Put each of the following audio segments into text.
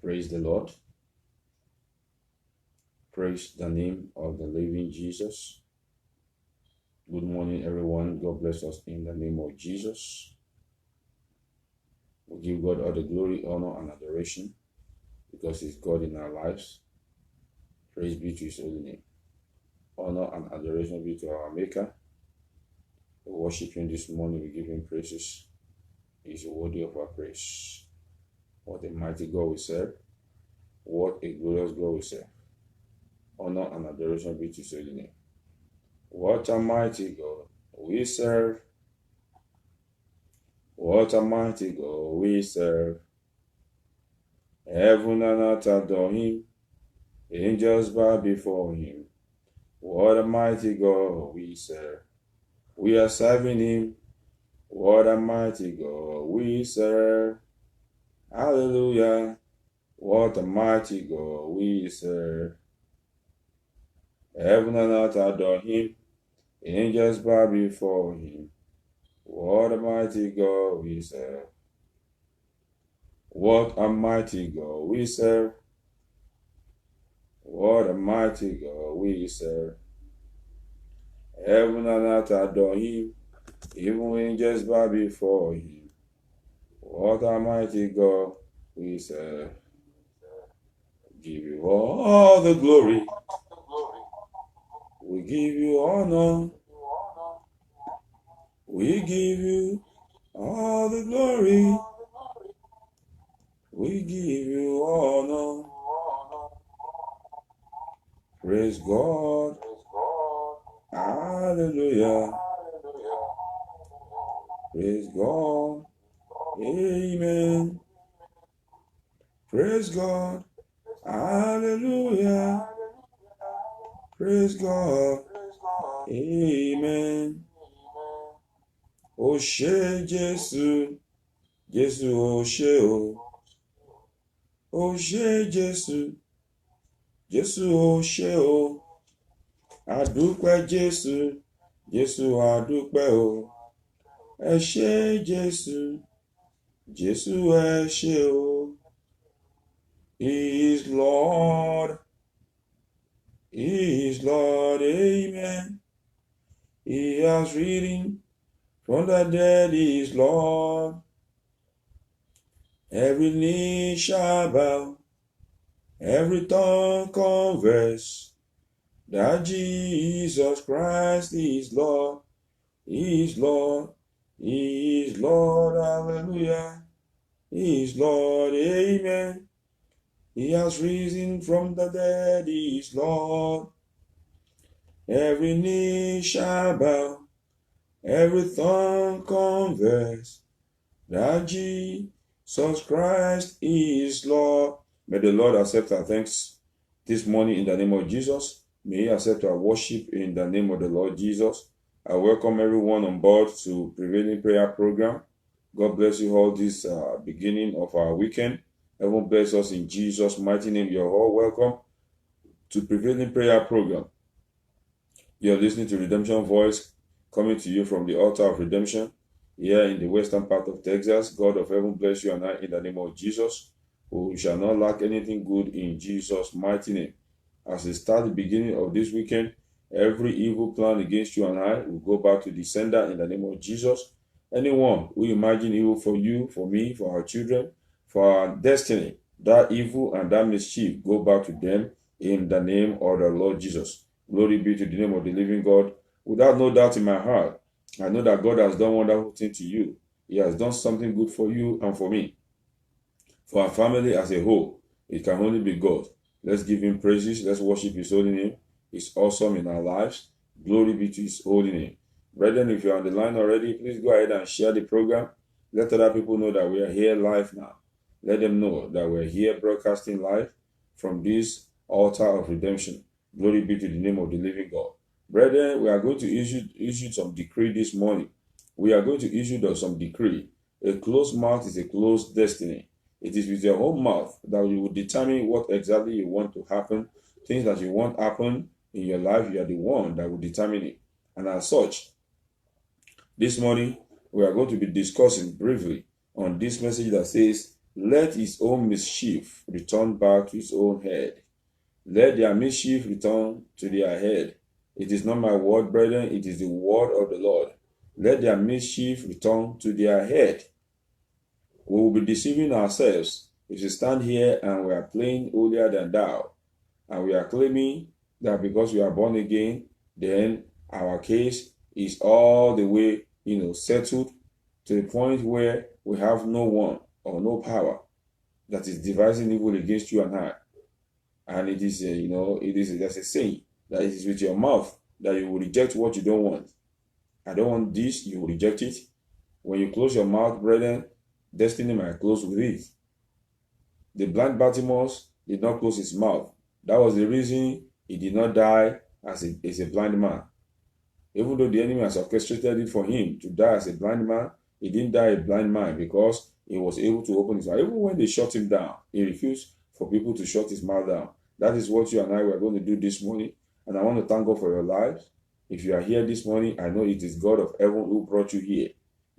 Praise the Lord. Praise the name of the living Jesus. Good morning, everyone. God bless us in the name of Jesus. We give God all the glory, honor, and adoration because He's God in our lives. Praise be to His holy name. Honor and adoration be to our Maker. We worship Him this morning. We give Him praises. He is worthy of our praise. What a mighty God we serve. What a glorious God we serve. Honor and adoration be to His holy name. What a mighty God we serve. What a mighty God we serve. Heaven and earth adore Him. Angels bow before Him. What a mighty God we serve. We are serving Him. What a mighty God we serve. Hallelujah. What a mighty God we serve. Heaven and earth adore Him. Angels bow before Him. What a mighty God we serve. What a mighty God we serve. What a mighty God we serve. Heaven and earth adore Him. Even angels bow before Him. What a mighty God we serve. Give you all the glory. We give you honor. We give you all the glory. We give you honor. Praise God. Hallelujah. Praise God. Amen. Praise God. Hallelujah. Praise God. Amen. O ṣé Jésù, Jésù o ṣé o. O ṣé Jésù, Jésù o ṣé o. Adúpẹ́ Jésù, Jésù adúpẹ́ o. Ẹ ṣé Jésù, Jésù ẹ ṣé o. He is Lord. He is Lord, amen. He has risen from the dead, He is Lord. Every knee shall bow, every tongue confess that Jesus Christ is Lord. He is Lord. He is Lord. Hallelujah. He is Lord. Amen. He has risen from the dead. He is Lord. Every knee shall bow, every tongue confess that Jesus Christ is Lord. May the Lord accept our thanks this morning in the name of Jesus. May He accept our worship in the name of the Lord Jesus. I welcome everyone on board to Prevailing Prayer Program. God bless you all this beginning of our weekend. Heaven bless us in Jesus' mighty name. You're all welcome to Prevailing Prayer Program. You're listening to Redemption Voice coming to you from the altar of redemption here in the western part of Texas. God of heaven bless you and I in the name of Jesus, who shall not lack anything good in Jesus' mighty name. As we start the beginning of this weekend, every evil plan against you and I will go back to the sender in the name of Jesus. Anyone who imagine evil for you, for me, for our children, for our destiny, that evil and that mischief go back to them in the name of the Lord Jesus. Glory be to the name of the living God. Without no doubt in my heart, I know that God has done wonderful things to you. He has done something good for you and for me. For our family as a whole, it can only be God. Let's give Him praises. Let's worship His holy name. He's awesome in our lives. Glory be to His holy name. Brethren, if you're on the line already, please go ahead and share the program. Let other people know that we are here live now. Let them know that we're here broadcasting live from this altar of redemption. Glory be to the name of the living God. Brethren, we are going to issue some decree this morning. We are going to issue some decree. A closed mouth is a closed destiny. It is with your own mouth that you will determine what exactly you want to happen. Things that you want happen in your life, you are the one that will determine it. And as such, this morning, we are going to be discussing briefly on this message that says, let his own mischief return back to his own head. Let their mischief return to their head. It is not my word, brethren, it is the word of the Lord. Let their mischief return to their head. We will be deceiving ourselves if we stand here and we are playing holier than thou, and we are claiming that because we are born again, then our case is all the way, settled to the point where we have no one or no power that is devising evil against you and I. And it is, there's a saying that it is with your mouth that you will reject what you don't want. I don't want this, you will reject it. When you close your mouth, brethren, destiny might close with it. The blind Bartimaeus did not close his mouth. That was the reason he did not die as a blind man. Even though the enemy has orchestrated it for him to die as a blind man, he didn't die a blind man because he was able to open his mouth. Even when they shut him down, he refused for people to shut his mouth down. That is what you and I were going to do this morning. And I want to thank God for your lives. If you are here this morning, I know it is God of heaven who brought you here.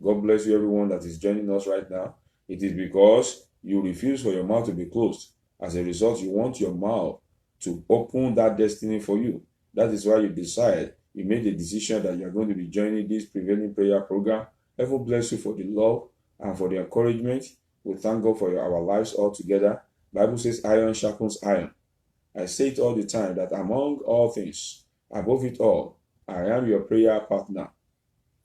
God bless you, everyone that is joining us right now. It is because you refuse for your mouth to be closed. As a result, you want your mouth to open that destiny for you. That is why you made the decision that you are going to be joining this prevailing prayer program. Heaven bless you for the love and for the encouragement. We thank God for our lives all together. Bible says iron sharpens iron. I say it all the time that among all things, above it all, I am your prayer partner.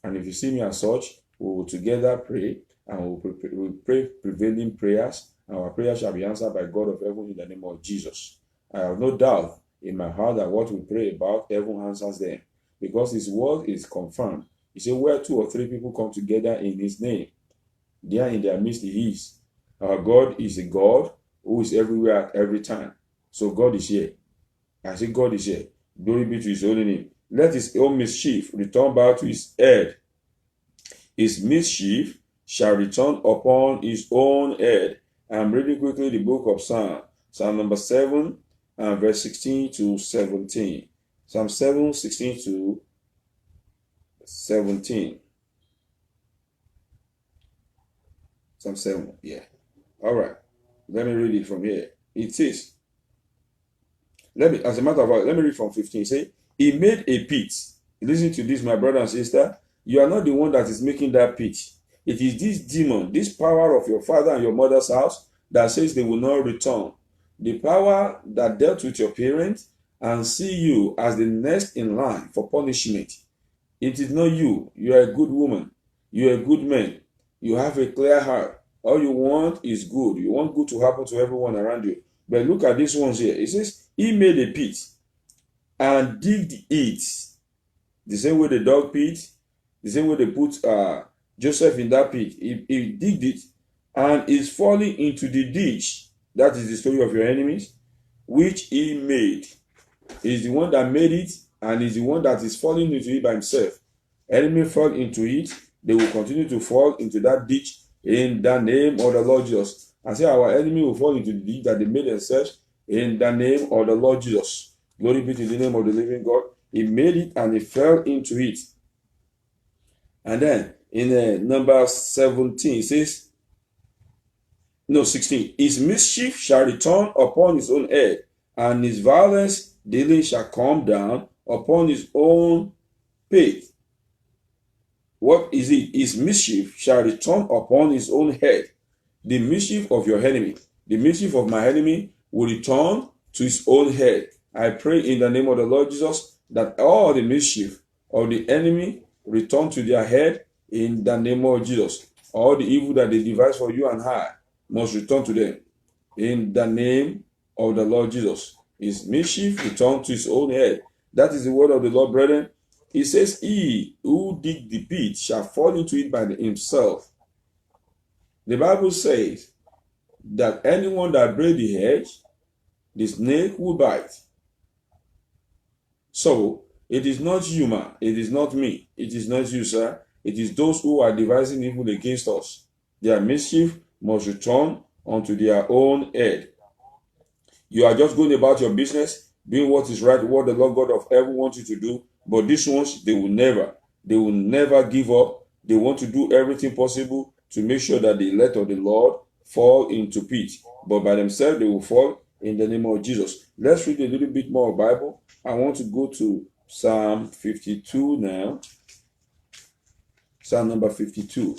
And if you see me as such, we will together pray and we will pray prevailing prayers. And our prayer shall be answered by God of heaven in the name of Jesus. I have no doubt in my heart that what we pray about, heaven answers them. Because his word is confirmed. He said, where 2 or 3 people come together in his name, there in their midst he is. Our God is a God who is everywhere at every time. So God is here. I say God is here. Glory be to his holy name. Let his own mischief return back to his head. His mischief shall return upon his own head. I'm reading quickly the book of Psalm. Psalm number 7 and verse 16 to 17. Psalm 7, 16 to 17. Psalm 7, yeah. All right. Let me read it from here. It says, as a matter of fact, let me read from 15. Say, he made a pit. Listen to this, my brother and sister. You are not the one that is making that pit. It is this demon, this power of your father and your mother's house that says they will not return. The power that dealt with your parents and see you as the next in line for punishment. It is not you. You are a good woman. You are a good man. You have a clear heart. All you want is good. You want good to happen to everyone around you. But look at this one here. It says, he made a pit and digged it. The same way the dog pit, the same way they put Joseph in that pit. He digged it and is falling into the ditch. That is the story of your enemies, which he made. He's the one that made it, and he's the one that is falling into it by himself. Enemy fall into it, they will continue to fall into that ditch in the name of the Lord Jesus. And say our enemy will fall into the ditch that they made themselves in the name of the Lord Jesus. Glory be to the name of the living God. He made it and he fell into it. And then in number 17, it says, 16. His mischief shall return upon his own head, and his violence daily shall come down upon his own pate. What is it? His mischief shall return upon his own head. The mischief of your enemy, the mischief of my enemy will return to his own head. I pray in the name of the Lord Jesus that all the mischief of the enemy return to their head in the name of Jesus. All the evil that they devise for you and I must return to them in the name of the Lord Jesus. His mischief return to his own head. That is the word of the Lord, brethren. He says, he who dig the pit shall fall into it by himself. The Bible says that anyone that breaks the hedge, the snake will bite. So, it is not you, man. It is not me. It is not you, sir. It is those who are devising evil against us. Their mischief must return unto their own head. You are just going about your business, doing what is right, what the Lord God of heaven wants you to do. But these ones, they will never give up. They want to do everything possible to make sure that the elect of the Lord fall into pit, but by themselves they will fall in the name of Jesus. Let's read a little bit more Bible. I want to go to Psalm 52 now. Psalm number 52.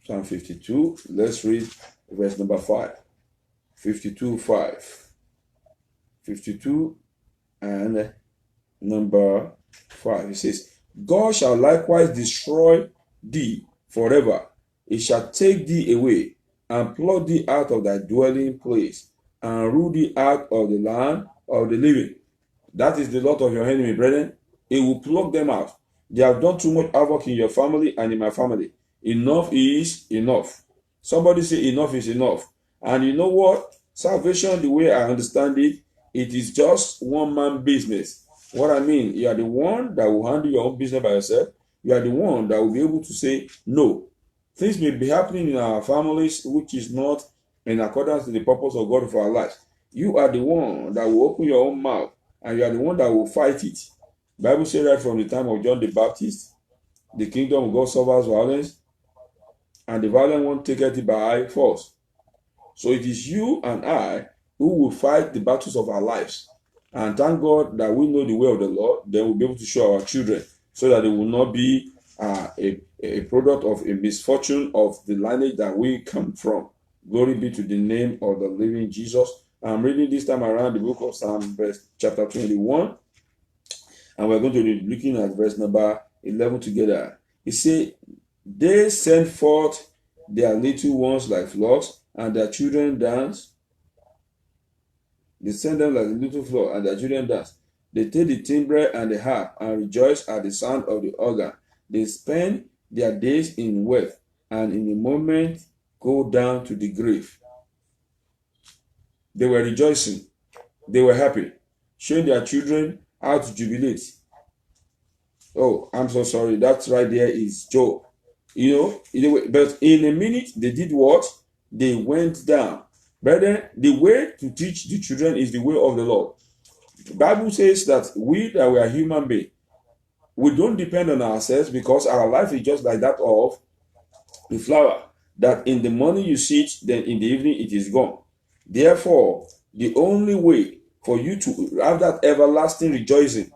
Psalm 52. Let's read verse number 5. 52, 5. 52 and number 5. It says, God shall likewise destroy thee forever. He shall take thee away, and pluck thee out of thy dwelling place, and root thee out of the land of the living. That is the lot of your enemy, brethren. He will pluck them out. They have done too much havoc in your family and in my family. Enough is enough. Somebody say enough is enough. And you know what? Salvation, the way I understand it, it is just one man business. What I mean, you are the one that will handle your own business by yourself. You are the one that will be able to say no. Things may be happening in our families which is not in accordance to the purpose of God for our lives. You are the one that will open your own mouth, and you are the one that will fight it. The Bible says right from the time of John the Baptist, the kingdom of God suffers violence, and the violent one taketh it by force. So it is you and I who will fight the battles of our lives. And thank God that we know the way of the Lord. Then we'll be able to show our children so that they will not be a product of a misfortune of the lineage that we come from. Glory be to the name of the living Jesus. I'm reading this time around the book of Psalm, chapter 21. And we're going to be looking at verse number 11 together. It says, they send forth their little ones like flocks, and their children dance. They send them like a little flock, and their children dance. They take the timbrel and the harp, and rejoice at the sound of the organ. They spend their days in wealth, and in a moment go down to the grave. They were rejoicing. They were happy, showing their children how to jubilate. Oh, I'm so sorry. That right there is Job. You know, but in a minute, they did what? They went down. Brethren, the way to teach the children is the way of the Lord. The Bible says that we are human beings, we don't depend on ourselves, because our life is just like that of the flower, that in the morning you see it, then in the evening it is gone. Therefore, the only way for you to have that everlasting rejoicing,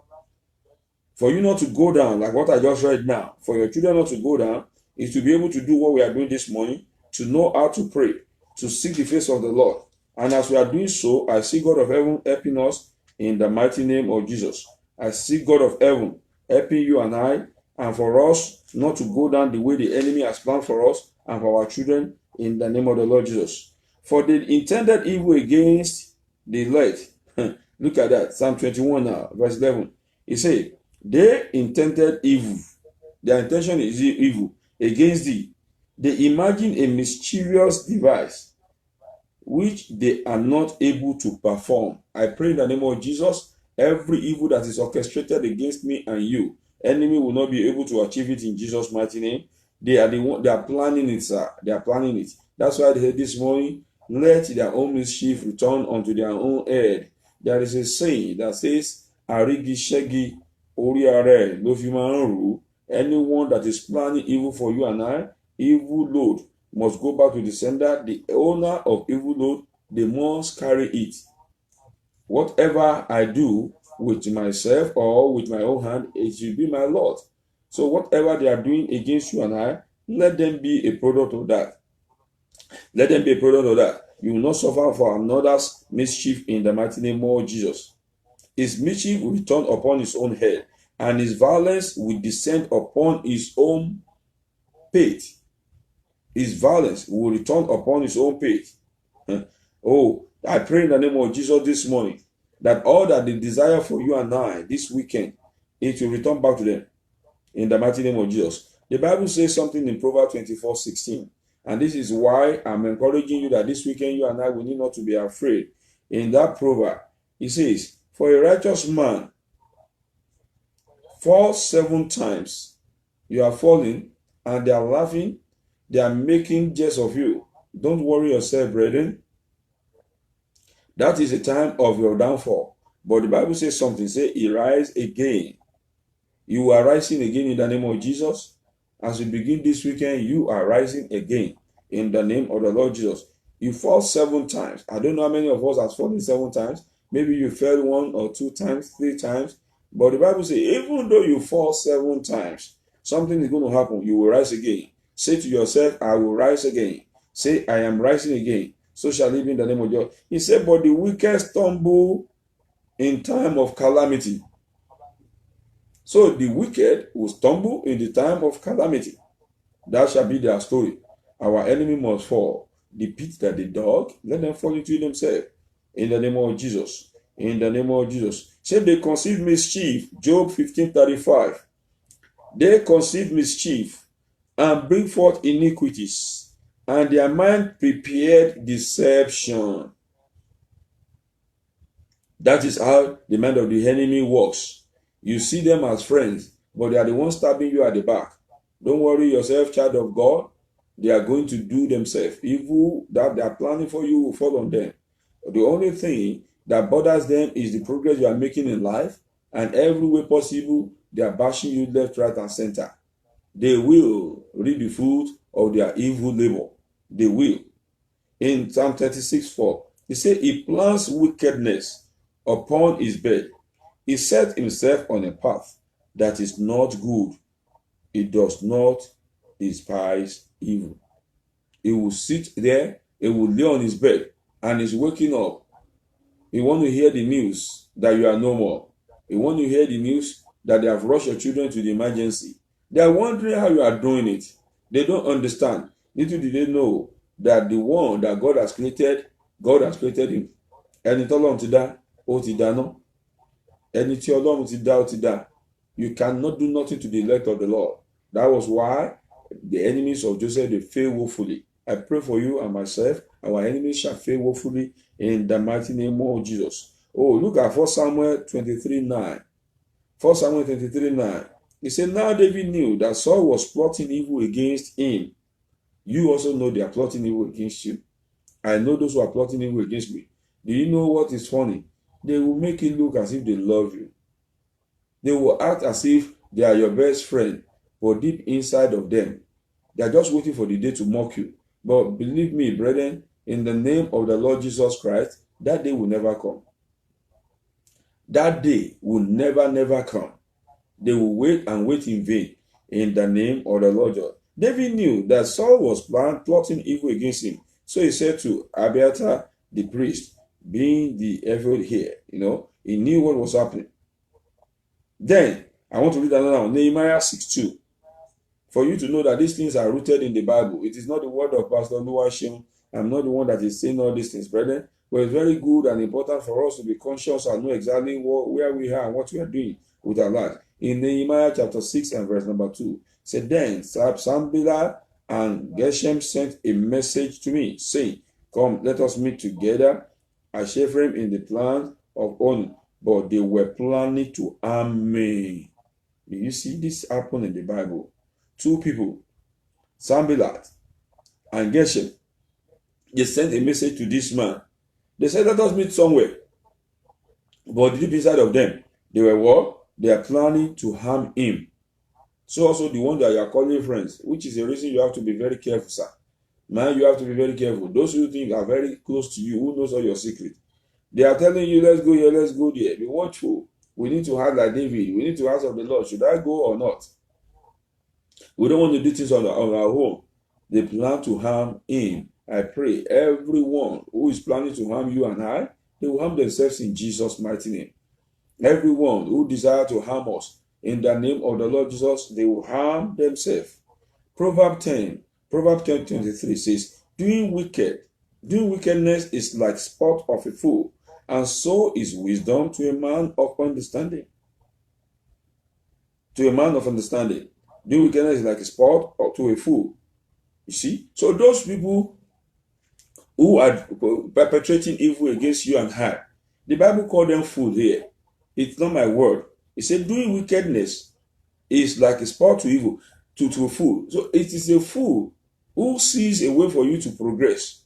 for you not to go down, like what I just read now, for your children not to go down, is to be able to do what we are doing this morning, to know how to pray, to seek the face of the Lord. And as we are doing so, I see God of heaven helping us in the mighty name of Jesus. I see God of heaven helping you and I, and for us not to go down the way the enemy has planned for us and for our children in the name of the Lord Jesus. For they intended evil against the elect. Look at that. Psalm 21 now, verse 11. It says, they intended evil. Their intention is evil against thee. They imagine a mischievous device which they are not able to perform. I pray in the name of Jesus, every evil that is orchestrated against me and you, enemy will not be able to achieve it in Jesus' mighty name. They are planning it, sir. They are planning it. That's why they said this morning, let their own mischief return unto their own head. There is a saying that says, Arigi Shegi Oriare Lofimaru. Anyone that is planning evil for you and I, evil load must go back to the sender. The owner of evil load, they must carry it. Whatever I do with myself or with my own hand, it should be my Lord. So whatever they are doing against you and I, let them be a product of that. Let them be a product of that. You will not suffer for another's mischief in the mighty name of Jesus. His mischief will return upon his own head, and his violence will descend upon his own pate. His violence will return upon his own pate. Oh, I pray in the name of Jesus this morning that all that they desire for you and I this weekend, it will return back to them in the mighty name of Jesus. The Bible says something in Proverbs 24:16, and this is why I'm encouraging you that this weekend you and I will need not to be afraid. In that proverb, it says, for a righteous man falls 7 times, you are falling, and they are laughing, they are making jest of you. Don't worry yourself, brethren. That is the time of your downfall. But the Bible says something, say he rise again. You are rising again in the name of Jesus. As we begin this weekend, you are rising again in the name of the Lord Jesus. You fall 7 times. I don't know how many of us have fallen 7 times. Maybe you fell 1 or 2 times, 3 times. But the Bible says, even though you fall 7 times, something is going to happen. You will rise again. Say to yourself, I will rise again. Say, I am rising again. So shall it be in the name of God. He said, but the wicked stumble in time of calamity. So the wicked will stumble in the time of calamity. That shall be their story. Our enemy must fall. The pit that they dug, let them fall into themselves. In the name of Jesus. In the name of Jesus. Say they conceive mischief. Job 15:35. They conceive mischief and bring forth iniquities, and their mind prepared deception. That is how the mind of the enemy works. You see them as friends, but they are the ones stabbing you at the back. Don't worry yourself, child of God. They are going to do themselves. Evil that they are planning for you will fall on them. The only thing that bothers them is the progress you are making in life, and every way possible, they are bashing you left, right, and center. They will reap the fruit of their evil labor. They will. In Psalm 36:4, he said, he plans wickedness upon his bed. He set himself on a path that is not good. He does not despise evil. He will sit there, he will lay on his bed, and he's waking up. He want to hear the news that you are no more. He want to hear the news that they have rushed your children to the emergency. They are wondering how you are doing it. They don't understand. Little do they know that the one that God has created him. Ẹni tọ́lọ́run ti dá, ó ti dáná. Ẹni tí Ọlọ́run ti dá, ó ti dá. You cannot do nothing to the elect of the Lord. That was why the enemies of Joseph, they fail woefully. I pray for you and myself, our enemies shall fail woefully in the mighty name of Jesus. Oh, look at 1 Samuel 23:9. 1 Samuel 23:9. He said, now David knew that Saul was plotting evil against him. You also know they are plotting evil against you. I know those who are plotting evil against me. Do you know what is funny? They will make it look as if they love you. They will act as if they are your best friend, but deep inside of them, they are just waiting for the day to mock you. But believe me, brethren, in the name of the Lord Jesus Christ, that day will never come. That day will never come. They will wait and wait in vain in the name of the Lord Jesus. David knew that Saul was plotting evil against him. So he said to Abiathar, the priest, being the ephod here, he knew what was happening. Then, I want to read another one, Nehemiah 6:2. For you to know that these things are rooted in the Bible. It is not the word of Pastor Luashim. I'm not the one that is saying all these things, brethren. But it's very good and important for us to be conscious and know exactly where we are and what we are doing with our lives. In Nehemiah chapter 6 and verse number 2, said, then Sanballat and Geshem sent a message to me, saying, come, let us meet together at Shepherd in the plan of Onu. But they were planning to harm me. You see this happen in the Bible. 2 people, Sanballat and Geshem, they sent a message to this man. They said, let us meet somewhere. But deep inside of them, they were what? They are planning to harm him. So also the one that you are calling friends, which is the reason you have to be very careful, sir. Man, you have to be very careful. Those who think are very close to you, who knows all your secrets. They are telling you, let's go here, let's go there. Be watchful. We need to act like David. We need to ask of the Lord, should I go or not? We don't want to do things on our own. They plan to harm him. I pray everyone who is planning to harm you and I, they will harm themselves in Jesus' mighty name. Everyone who desires to harm us, in the name of the Lord Jesus, they will harm themselves. Proverbs 10:23 says, doing wickedness is like sport of a fool, and so is wisdom to a man of understanding. To a man of understanding. Doing wickedness is like a sport or to a fool. You see? So those people who are perpetrating evil against you and I, the Bible called them fools here. It's not my word. It said doing wickedness is like a sport to evil, to a fool. So it is a fool who sees a way for you to progress.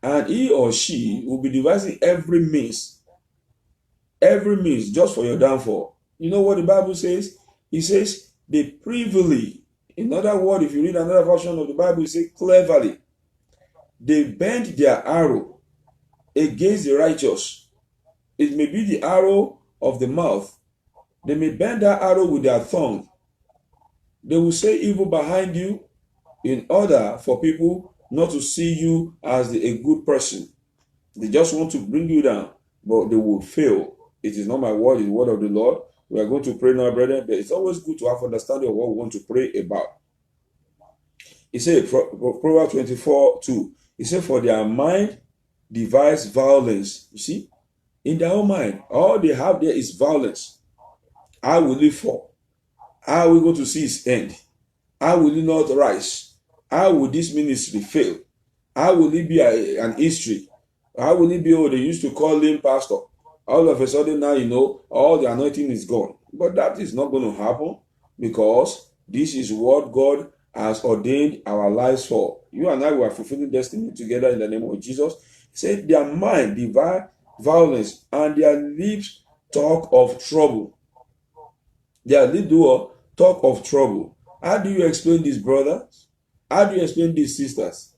And he or she will be devising every means just for your downfall. You know what the Bible says? He says they privily. In other words, if you read another version of the Bible, it says cleverly. They bend their arrow against the righteous. It may be the arrow of the mouth. They may bend that arrow with their tongue. They will say evil behind you in order for people not to see you as a good person. They just want to bring you down, but they will fail. It is not my word, it's the word of the Lord. We are going to pray now, brethren, but it's always good to have understanding of what we want to pray about. He said, Proverbs 24:2, he said, for their mind devise violence. You see, in their own mind, all they have there is violence. How will he fall? How are we going to see his end? How will he not rise? How will this ministry fail? How will it be an history? How will it be? Oh, they used to call him pastor. All of a sudden now, all the anointing is gone. But that is not going to happen, because this is what God has ordained our lives for. You and I were fulfilling destiny together in the name of Jesus. He said their mind divide violence, and their lips talk of trouble. Their lips do talk of trouble. How do you explain this, brothers? How do you explain these, sisters?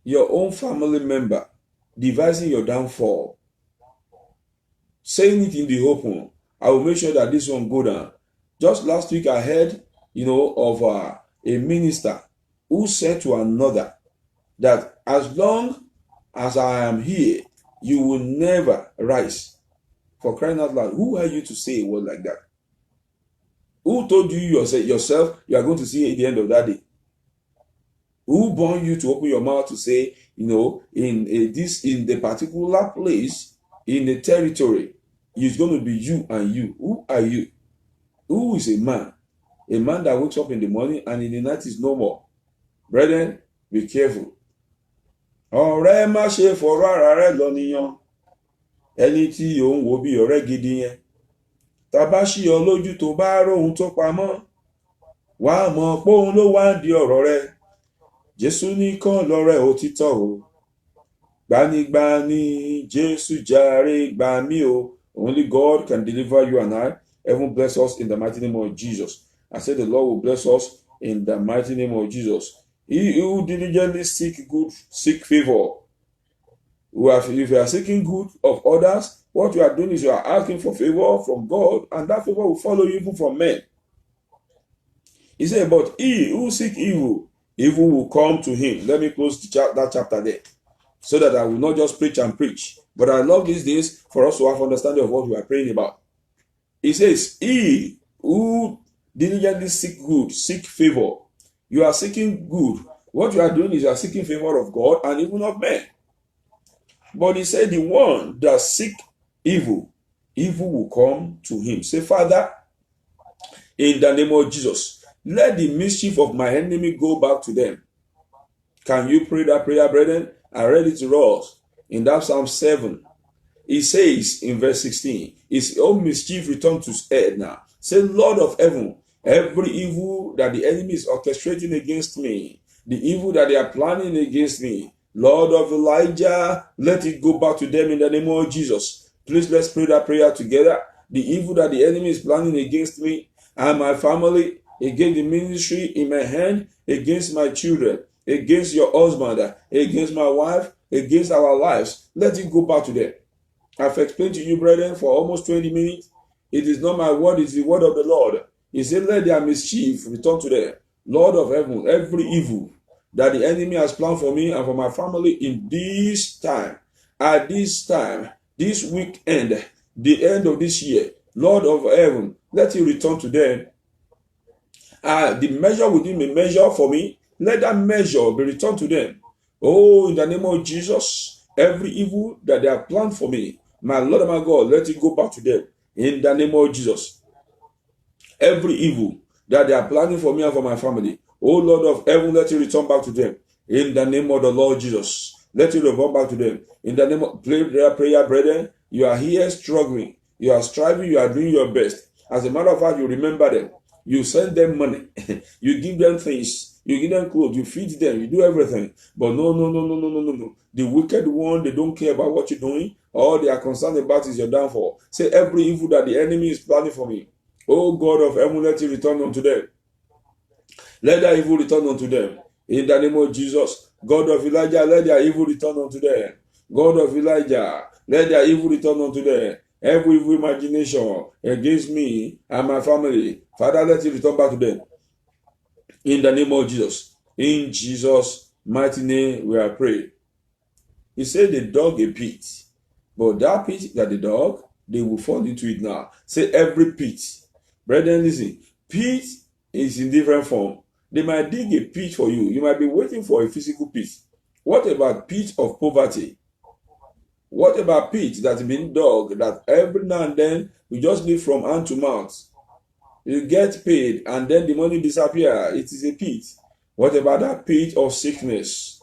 Your own family member devising your downfall, saying it in the open. I will make sure that this one go down. Just last week I heard, of a minister who said to another that as long as I am here, you will never rise. For crying out loud, who are you to say a word like that? Who told you yourself you are going to see at the end of that day? Who born you to open your mouth to say, in the particular place, in the territory, it's going to be you and you. Who are you? Who is a man? A man that wakes up in the morning and in the night is no more. Brethren, be careful. Ọ̀rẹ́ má ṣe fọ̀rọ̀ ara rẹ̀ lọ níyàn. Ẹni tí òun wò bí ọ̀rẹ́ gidi yẹn. Tá bá ṣí ọ lójú tó bá róhun tó pamọ́. Wàá mọ̀ pé òun ló wá ń di ọ̀rọ̀ rẹ̀. Jésù nìkan lọ̀rẹ́ òtítọ́ o. Gbanigbani Jésù jàre gbà mí o. Only God can deliver you and I. Heaven bless us in the mighty name of Jesus. I said the Lord will bless us in the mighty name of Jesus. He who diligently seek favor. If you are seeking good of others, what you are doing is you are asking for favor from God, and that favor will follow you even from men. He said, but he who seek evil, evil will come to him. Let me close that chapter there, so that I will not just preach and preach. But I love these days for us to have understanding of what we are praying about. He says, he who diligently seek favor. You are seeking good. What you are doing is you are seeking favor of God and even of men. But he said the one that seek evil, evil will come to him. Say, Father, in the name of Jesus, let the mischief of my enemy go back to them. Can you pray that prayer, brethren? I read it to us in that Psalm 7. He says in verse 16, his own mischief return to his head now. Say, Lord of heaven, every evil that the enemy is orchestrating against me, the evil that they are planning against me, Lord of Elijah, let it go back to them in the name of Jesus. Please, let's pray that prayer together. The evil that the enemy is planning against me and my family, against the ministry in my hand, against my children, against your husband, against my wife, against our lives, let it go back to them. I've explained to you, brethren, for almost 20 minutes. It is not my word, it is the word of the Lord. He said, let their mischief return to them. Lord of heaven, every evil that the enemy has planned for me and for my family in this time, at this time, this weekend, the end of this year, Lord of heaven, let it return to them. The measure within me measure for me, let that measure be returned to them. Oh, in the name of Jesus, every evil that they have planned for me, my Lord and my God, let it go back to them. In the name of Jesus. Every evil that they are planning for me and for my family, oh Lord of heaven, let it return back to them. In the name of the Lord Jesus, let it return back to them. In the name of prayer, brethren, you are here struggling. You are striving. You are doing your best. As a matter of fact, you remember them. You send them money. You give them things. You give them clothes. You feed them. You do everything. But no. The wicked one, they don't care about what you're doing. All they are concerned about is your downfall. Say, every evil that the enemy is planning for me O God of heaven, let it return unto them. Let their evil return unto them. In the name of Jesus, God of Elijah, let their evil return unto them. God of Elijah, let their evil return unto them. Every evil imagination against me and my family, Father, let it return back to them. In the name of Jesus. In Jesus' mighty name, we are praying. He said they dug a pit, but that pit that they dug, they will fall into it now. Say every pit. Brethren, listen. Pit is in different form. They might dig a pit for you. You might be waiting for a physical pit. What about pit of poverty? What about pit that's been dug that every now and then you just live from hand to mouth? You get paid and then the money disappears. It is a pit. What about that pit of sickness?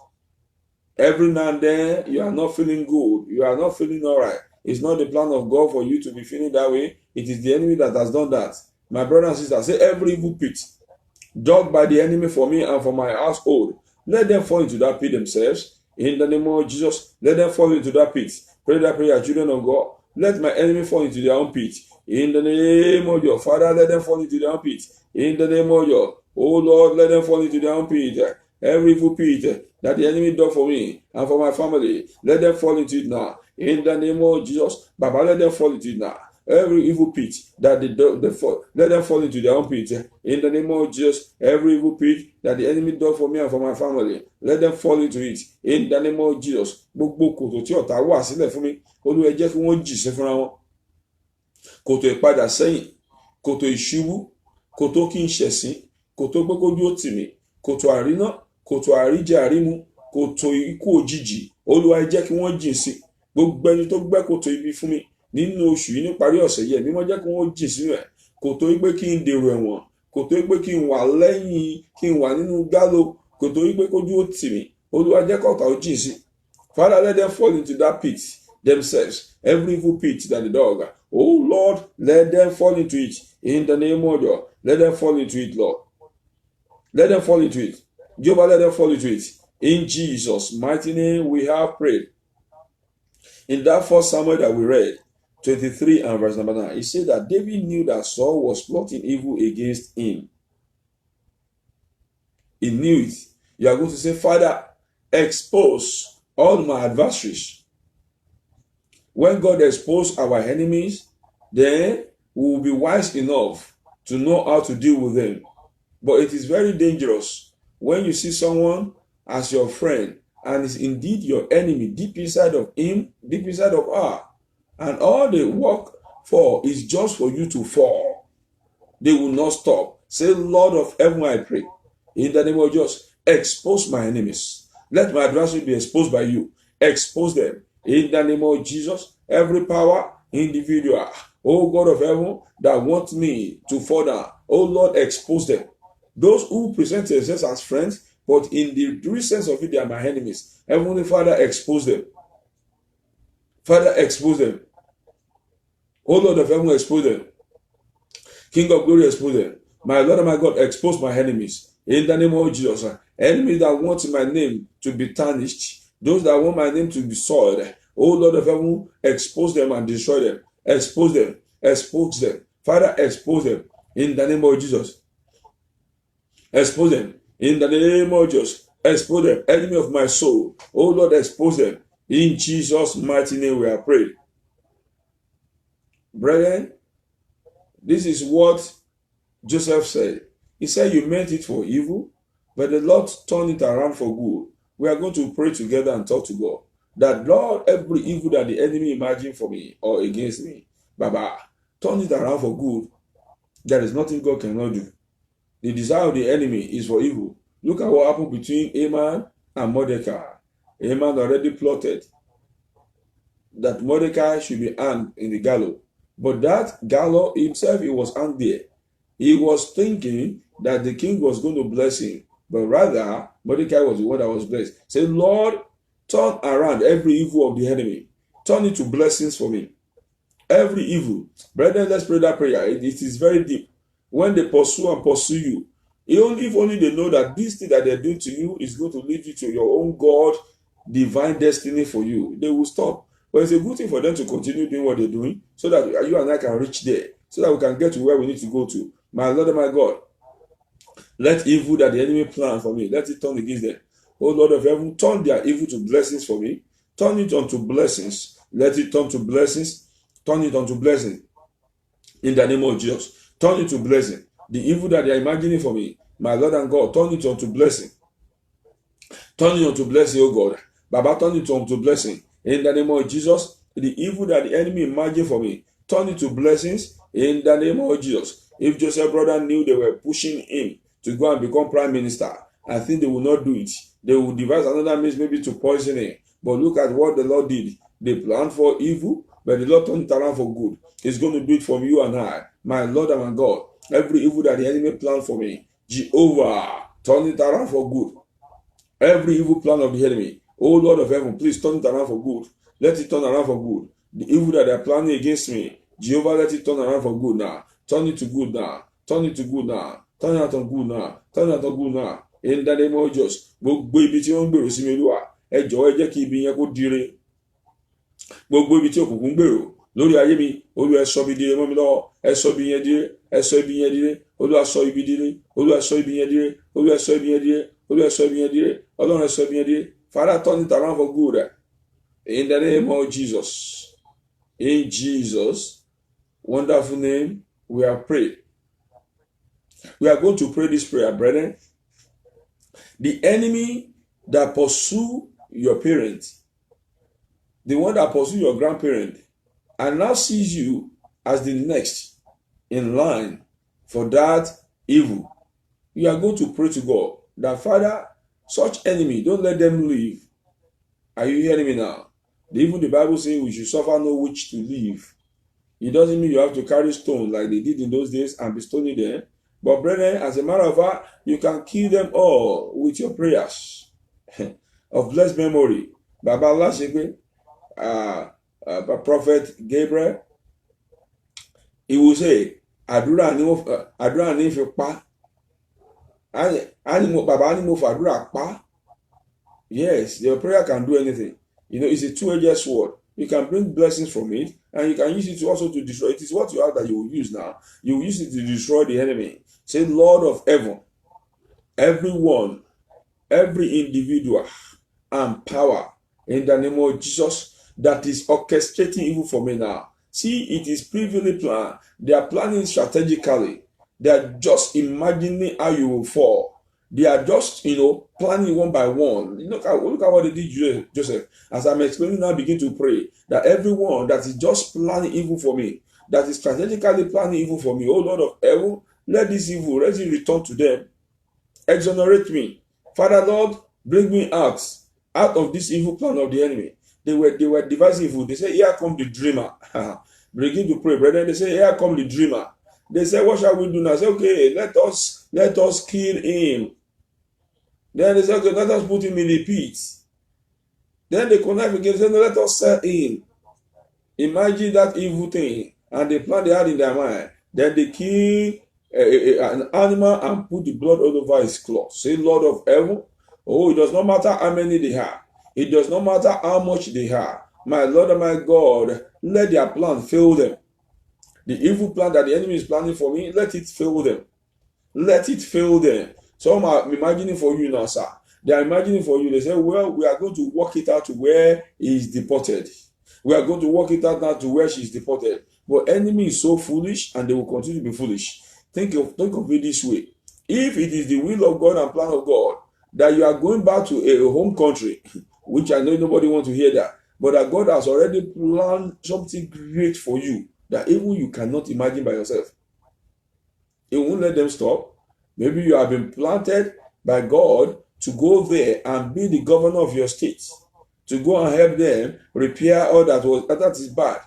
Every now and then you are not feeling good. You are not feeling all right. It's not the plan of God for you to be feeling that way. It is the enemy that has done that. My brother and sister, say every evil pit dug by the enemy for me and for my household, let them fall into that pit themselves. In the name of Jesus, let them fall into that pit. Pray that prayer, children of God. Let my enemy fall into their own pit. In the name of your Father, let them fall into their own pit. In the name of your, oh Lord, let them fall into their own pit. Every evil pit that the enemy dug for me and for my family, let them fall into it now. In the name of Jesus, Baba, let them fall into it now. Every evil pit that they fall, let them fall into their own pit. In the name of Jesus, every evil pit that the enemy dug for me and for my family, let them fall into it. In the name of Jesus, gbogbo kòtò tí ọ̀tá wà sílẹ̀ fún mi, Olúwa jẹ́ kí wọ́n jì sí fúnra wọn. Kòtò ìpadà sẹ́yìn, kòtò ìṣubú, kòtò kí n ṣẹ̀sín, kòtò pé kójú ó tì mí, kòtò àríná, kòtò àríjẹ àrímu, kòtò ikú òjijì, Olúwa jẹ́ kí wọ́n jìn sí. Gbogbo ẹni tó gbẹ́ kòtò ibi fún mi nínú oṣù yìí níparí ọ̀sẹ̀ yìí, mímọ́ jẹ́ kí wọ́n jìn sínú ẹ̀. Kòtò wípé kí n dèrò ẹ̀wọ̀n, kòtò wípé kí n wà lẹ́yìn, kí n wà nínú gálò, kòtò wípé kójú ó tì mí, Olúwa jẹ́ kọ́tà ó jìn sí. Father, let them fall into that pit themselves. Every evil pit that they dug. Oh Lord, let them fall into it. In the name of God, let them fall into it, Lord. Let them fall into it. Jehovah, let them fall into it. In Jesus' mighty name we have prayed. In that first Samuel that we read, 23 and verse number 9, it said that David knew that Saul was plotting evil against him. He knew it. You are going to say, Father, expose all my adversaries. When God exposes our enemies, then we will be wise enough to know how to deal with them. But it is very dangerous when you see someone as your friend and is indeed your enemy deep inside of him, deep inside of her, and all they work for is just for you to fall. They will not stop. Say, Lord of heaven, I pray, in the name of Jesus, expose my enemies. Let my adversary be exposed by you. Expose them. In the name of Jesus, every power, individual, oh God of heaven, that wants me to fall down, oh Lord, expose them. Those who present themselves as friends, but in the real sense of it, they are my enemies. Heavenly Father, expose them. Father, expose them. Oh Lord of heaven, expose them. King of glory, expose them. My Lord and my God, expose my enemies. In the name of Jesus, enemies that want my name to be tarnished, those that want my name to be soiled, oh Lord of heaven, expose them and destroy them. Expose them. Expose them. Father, expose them. In the name of Jesus. Expose them. In the name of Jesus. Expose them. Enemy of my soul. Oh Lord, expose them. In Jesus' mighty name we are praying. Brethren, this is what Joseph said. He said, you meant it for evil, but the Lord turned it around for good. We are going to pray together and talk to God. That Lord, every evil that the enemy imagined for me or against me, Baba, turn it around for good. There is nothing God cannot do. The desire of the enemy is for evil. Look at what happened between Haman and Mordecai. Haman already plotted that Mordecai should be hanged in the gallows. But that gallows himself, he was hanged there. He was thinking that the king was going to bless him. But rather, Mordecai was the one that was blessed. Say, Lord, turn around every evil of the enemy. Turn it to blessings for me. Every evil. Brethren, let's pray that prayer. It is very deep. When they pursue you, if only they know that this thing that they're doing to you is going to lead you to your own God, divine destiny for you, they will stop. But it's a good thing for them to continue doing what they're doing so that you and I can reach there. so that we can get to where we need to go to. My Lord and my God, let evil that the enemy planned for me, let it turn against them. Oh Lord of heaven, turn their evil to blessings for me. Turn it unto blessings. Let it turn to blessings. Turn it unto blessing. In the name of Jesus. Turn it to blessing. The evil that they are imagining for me, my Lord and God, turn it unto blessing. Turn it unto blessing, oh God. Baba, turn it unto blessing. In the name of Jesus, the evil that the enemy imagined for me, turn it to blessings. In the name of Jesus. If Joseph's brother knew they were pushing him to go and become prime minister, I think they will not do it. They will devise another means maybe to poison him. But look at what the Lord did. They planned for evil, but the Lord turned it around for good. He's going to do it for you and I. My Lord and my God, every evil that the enemy planned for me, Jehovah, turn it around for good. Every evil plan of the enemy, oh Lord of heaven, please turn it around for good. Let it turn around for good. The evil that they are planning against me, Jehovah, let it turn around for good now. Turn it to good now. Turn it to good now. Turn it out on good now. Turn it out on good now. In the name of Jesus. Gbogbo ibi tí wọ́n ń gbèrò sí mi Olúwa, ẹ jọ̀ọ́ ẹ jẹ́ kí ibi yẹn kó dire. Gbogbo ibi tí òkùnkùn ń gbèrò lórí ayé mi, Olúwa ẹ sọ ibi dire mọ́ mi lọ́wọ́. Ẹ sọ ibi yẹn dire. Ẹ sọ ibi yẹn dire. Olúwa sọ ibi dire. Olúwa sọ ibi yẹn dire. Olúwa sọ ibi yẹn dire. Olúwa sọ ibi yẹn dire. Ọlọ́run ẹ sọ ibi yẹn dire. Father, turn it around for good. In the name of Jesus. In Jesus' wonderful name, we are prayed. We are going to pray this prayer, brethren. The enemy that pursue your parents, the one that pursue your grandparent, and now sees you as the next in line for that evil, you are going to pray to God that, Father, such enemy, don't let them live. Are you hearing me now? Even the Bible says we should suffer no witch to live. It doesn't mean you have to carry stones like they did in those days and be stoning them. But brethren, as a matter of fact, you can kill them all with your prayers of blessed memory. Baba Allah Shekwe, Prophet Gabriel, he will say, Àdúrà ni fi pa. Baba ni mo fàdúrà pa. Yes, your prayer can do anything. You know, it's a two-edged sword. You can bring blessings from it, and you can use it also to destroy. It is what you have that you will use now. You will use it to destroy the enemy. Say, Lord of heaven, everyone, every individual and power in the name of Jesus that is orchestrating evil for me now. See, it is previously planned. They are planning strategically. They are just imagining how you will fall. They are just, planning one by one. Look at what they did, Joseph. As I'm explaining now, begin to pray that everyone that is just planning evil for me, that is strategically planning evil for me, oh Lord of heaven, let this evil, let it return to them. Exonerate me. Father, Lord, bring me out of this evil plan of the enemy. They were devising evil. They say, here come the dreamer. Begin to pray, brethren. They say, here come the dreamer. They say, what shall we do now? I say, okay, let us kill him. Then they say, okay, let us put him in the pit. Then they connive again, say, no, let us sell him. Imagine that evil thing. And the plan they had in their mind. Then they kill an animal and put the blood all over his cloth. Say, Lord of heaven, oh, it does not matter how many they have. It does not matter how much they have. My Lord and my God, let their plan fail them. The evil plan that the enemy is planning for me, let it fail them. Let it fail them. Some are imagining for you now, sir. They are imagining for you. They say, well, we are going to work it out to where he is deported. We are going to work it out now to where she is deported. But enemy is so foolish, and they will continue to be foolish. Think of it this way. If it is the will of God and plan of God that you are going back to a home country, which I know nobody wants to hear that, but that God has already planned something great for you that even you cannot imagine by yourself. It won't let them stop. Maybe you have been planted by God to go there and be the governor of your state, to go and help them repair all that is bad.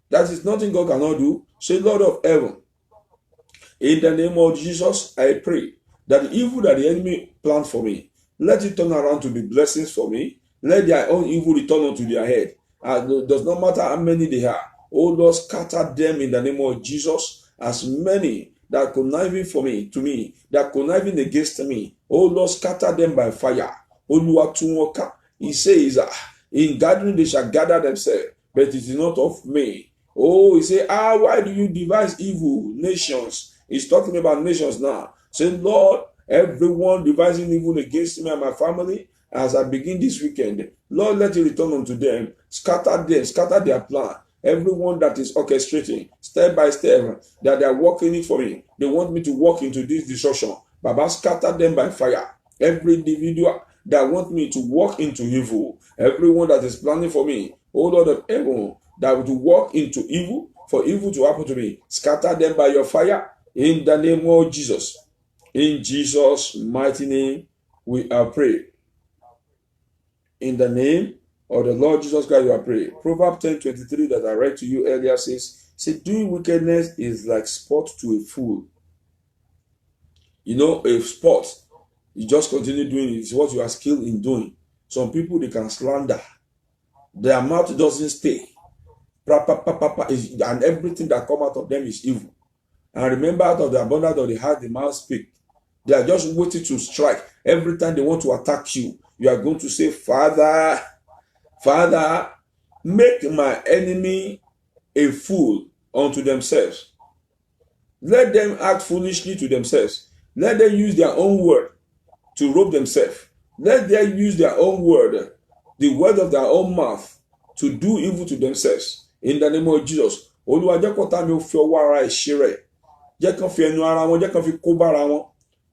That is nothing God cannot do. Say, Lord of heaven, in the name of Jesus, I pray that the evil that the enemy planned for me, let it turn around to be blessings for me. Let their own evil return unto their head. It does not matter how many they are. Oh Lord, scatter them in the name of Jesus. As many that are conniving for me, to me, that are conniving against me. Oh Lord, scatter them by fire. He says, in gathering they shall gather themselves, but it is not of me. Oh, he say, why do you devise evil nations? He's talking about nations now. Say, Lord, everyone devising evil against me and my family, as I begin this weekend, Lord, let it return unto them, scatter their plan. Everyone that is orchestrating step by step that they are working it for me, they want me to walk into this destruction. Baba, scatter them by fire. Every individual that want me to walk into evil, everyone that is planning for me, oh Lord of heaven, that will walk into evil, for evil to happen to me, scatter them by your fire in the name of Jesus. In Jesus' mighty name, we are praying. In the name of the Lord Jesus Christ, we are praying. Proverbs 10:23 that I read to you earlier says, doing wickedness is like sport to a fool. You know, a sport, you just continue doing it. It's what you are skilled in doing. Some people, they can slander. Their mouth doesn't stay. And everything that comes out of them is evil. And remember, out of the abundance of the heart, the mouth speak. They are just waiting to strike. Every time they want to attack you, you are going to say, Father, make my enemy a fool unto themselves. Let them act foolishly to themselves. Let them use their own word to rope themselves. Let them use their own word, the word of their own mouth, to do evil to themselves. In the name of Jesus. Olúwa jẹ́ kó tá mi ò fi ọwọ́ ara ẹ̀ṣẹ̀ rẹ̀. Jẹ́ kán fi ẹnu ara wọn, jẹ́ kán fi kó bára wọn.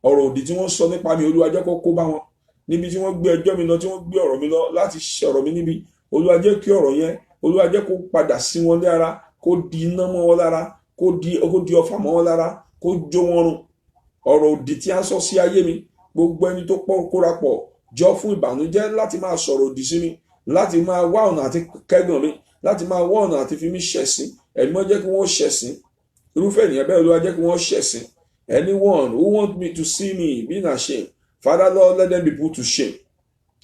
Ọ̀rọ̀ òdì tí wọ́n sọ nípa mi, Olúwa jẹ́ kó kó bá wọn. Níbi tí wọ́n gbé ẹjọ́ mi lọ, tí wọ́n gbé ọ̀rọ̀ mi lọ láti ṣe ọ̀rọ̀ mi níbi. Olúwa jẹ́ kí ọ̀rọ̀ yẹn, Olúwa jẹ́ kó padà sí wọn lára, kó di iná mọ́ wọn lára, kó di ọfà mọ́ wọn lára, kó jó wọn run. Ọ̀rọ̀ òdì tí a sọ sí ayé mi, gbogbo ẹni tó pọ̀ kórapọ̀ jọ fún ìbànújẹ́ láti máa sọ̀rọ̀ òdì sí mi, láti máa wá ọ̀nà àti kẹ́gàn mi, láti máa wá ọ̀nà àti fi mí ṣẹ̀sín. Ẹ̀mọ́ jẹ́ kí wọ́n ṣẹ̀sín. Irúfẹ́ ènìyàn bẹ́ẹ̀ Olúwa jẹ́ kí wọ́n ṣẹ̀sín. Anyone who wants me to see me being ashamed, Father Lord, let them be put to shame.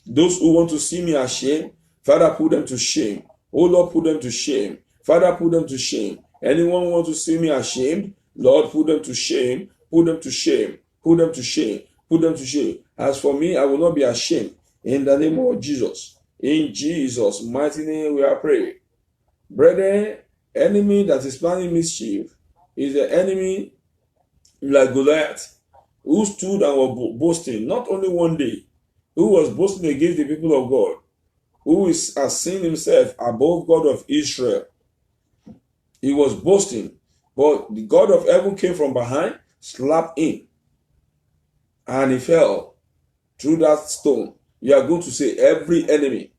Those who want to see me ashamed, Father, put them to shame. Oh Lord, put them to shame. Father, put them to shame. Anyone who wants to see me ashamed, Lord, put them to shame. Put them to shame. Put them to shame. Put them to shame. As for me, I will not be ashamed. In the name of Jesus. In Jesus' mighty name we are praying. Brethren, enemy that is planning mischief is the enemy like Goliath, who stood and was boasting, not only one day, who was boasting against the people of God, who has seen himself above God of Israel. He was boasting, but the God of heaven came from behind, slapped him, and he fell through that stone. You are going to say, every enemy,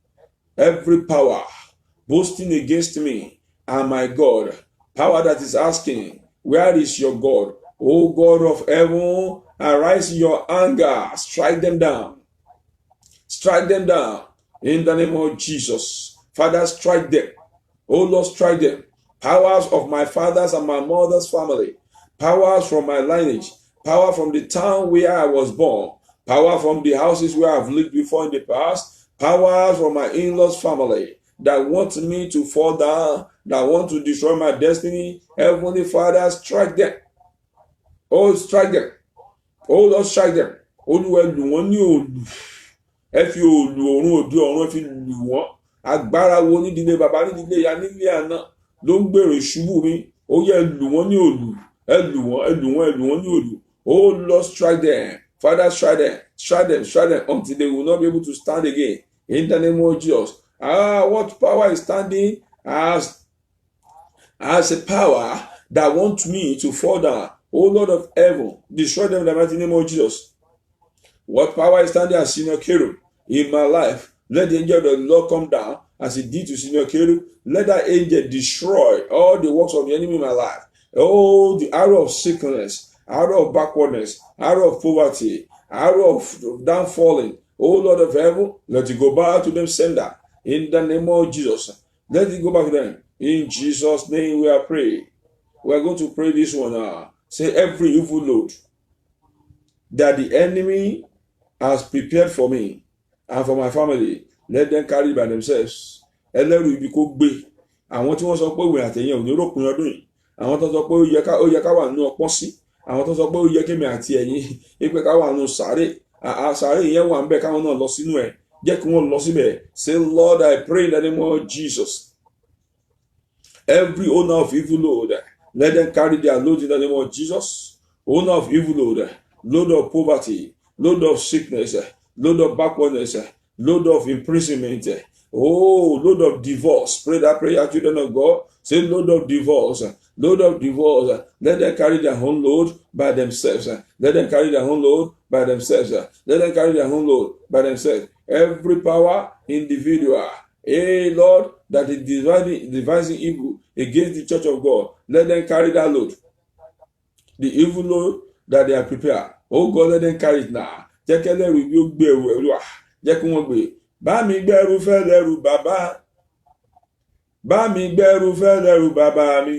every power boasting against me and my God, power that is asking, where is your God? O God of heaven, arise in your anger, strike them down. Strike them down in the name of Jesus. Father, strike them. Oh Lord, strike them. Powers of my father's and my mother's family, powers from my lineage, power from the town where I was born, power from the houses where I've lived before in the past, powers from my in-laws family that want me to fall down, that want to destroy my destiny. Heavenly Father, strike them. Oh, strike them. Oh, Lord, strike them. Olúwa lù wọ́n ní òlù. Ẹ fi òlù ọ̀run òde ọ̀run ẹ fi lù wọ́n. Agbára wo nídìílé bàbá nídìílé ìyá nílé àná ló ń gbèrò ìṣubú mi. Ó yẹ lù wọ́n ní òlù. Ẹ lù wọ́n ní òlù. Oh, Lord, strike them. Father, strike them. Strike them, strike them until they will not be able to stand again. In the name of Jesus. What power is standing as a power that wants me to fall down? O Lord of heaven, destroy them in the mighty name of Jesus. What power is standing as Senior Cherub in my life? Let the angel of the Lord come down as he did to Senior Cherub. Let that angel destroy all the works of the enemy in my life. Oh, the arrow of sickness, arrow of backwardness, arrow of poverty, arrow of downfalling. Oh Lord of heaven, let it go back to them sender. In the name of Jesus. Let it go back to them. In Jesus' name we are praying. We are going to pray this one now. Say, every evil load that the enemy has prepared for me and for my family, let them carry by themselves. Ẹlẹ́rù ibi kó gbé. Àwọn tí wọ́n sọ pé ìwé àtẹ̀yìn ò ní ròpin ọdún yìí. Àwọn tó sọ pé ó yẹ ká wà nínú ọpọ́n sí. Àwọn tó sọ pé ó yẹ kémi àti ẹ̀yin pé ká wà nínú sàárè. Sàárè yẹn wà ń bẹ̀ káwọn náà lọ sínú ẹ̀. Jẹ́ kí wọ́n lọ síbẹ̀. Say, Lord, I pray in the name of Jesus. Every owner of evil load, let them carry their load in the name of Jesus. Owner of evil load, load of poverty, load of sickness, load of backwardness, load of imprisonment, load of divorce. Pray that prayer, children of God. Say load of divorce, load of divorce. Let them carry their own load by themselves. Let them carry their own load by themselves. Let them carry their own load by themselves. Every power, individual, Lord, that is devising evil against the church of God, let them carry that load. The evil load that they are prepared. Oh God, let them carry it now. Jẹ́ kí ẹlẹ́rù yóò gbé ẹrù ẹrù wá. Jẹ́ kí wọ́n gbé. Bá mi gbẹ́rù fẹ́ lẹ́rù bàbá. Bá mi gbẹ́rù fẹ́ lẹ́rù bàbá mi.